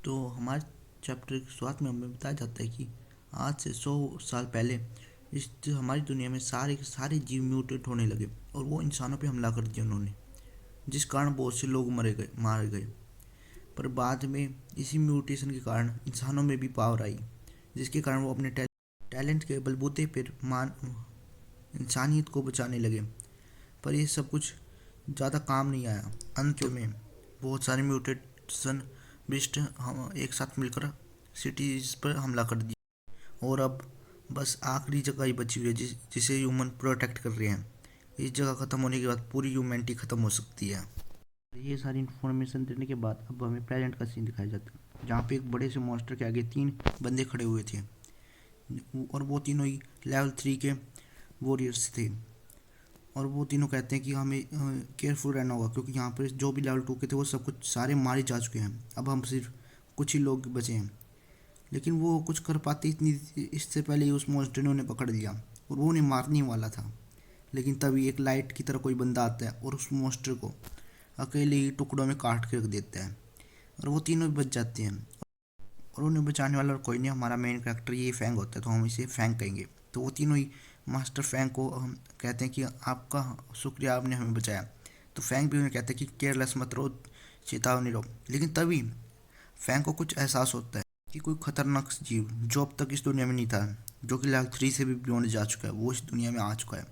तो हमारे चैप्टर की शुरुआत में हमें बताया जाता है कि आज से 100 साल पहले इस हमारी दुनिया में सारे के सारे जीव म्यूटेट होने लगे और वो इंसानों पे हमला कर दिया उन्होंने, जिस कारण बहुत से लोग मारे गए। पर बाद में इसी म्यूटेशन के कारण इंसानों में भी पावर आई, जिसके कारण वो अपने टैलेंट के बलबूते पर इंसानियत को बचाने लगे। पर ये सब कुछ ज़्यादा काम नहीं आया। अंत में बहुत सारे म्यूटेशन बिस्ट हम एक साथ मिलकर सिटीज़ पर हमला कर दिया और अब बस आखिरी जगह ही बची हुई है जिसे ह्यूमन प्रोटेक्ट कर रहे हैं। इस जगह ख़त्म होने के बाद पूरी ह्यूमैनिटी ख़त्म हो सकती है। ये सारी इन्फॉर्मेशन देने के बाद अब हमें प्रेजेंट का सीन दिखाया जाता है, जहाँ पे एक बड़े से मॉन्स्टर के आगे 3 बंदे खड़े हुए थे और वो तीनों ही लेवल 3 के वॉरियर्स थे। और वो तीनों कहते हैं कि हमें केयरफुल रहना होगा, क्योंकि यहाँ पर जो भी लेवल 2 के थे वो सब कुछ सारे मारे जा चुके हैं। अब हम सिर्फ कुछ ही लोग बचे हैं। लेकिन वो कुछ कर पाते इतनी इससे पहले ही उस मॉन्स्टर ने उन्हें पकड़ लिया और वो उन्हें मारने वाला था। लेकिन तभी एक लाइट की तरह कोई बंदा आता है और उस मॉन्स्टर को अकेले ही टुकड़ों में काट के रख देता है और वो तीनों भी बच जाते हैं। और उन्हें बचाने वाला और कोई नहीं, हमारा मेन कैरेक्टर ये फैंग होता है, तो हम इसे फैंग कहेंगे। तो वो तीनों ही मास्टर फैंग को हम कहते हैं कि आपका शुक्रिया, आपने हमें बचाया। तो फैंग भी उन्हें कहते हैं कि केयरलेस मत रहो, चेतावनी रहो। लेकिन तभी फैंग को कुछ एहसास होता है कि कोई खतरनाक जीव जो अब तक इस दुनिया में नहीं था, जो कि लेवल 3 से भी बियॉन्ड जा चुका है, वो इस दुनिया में आ चुका है।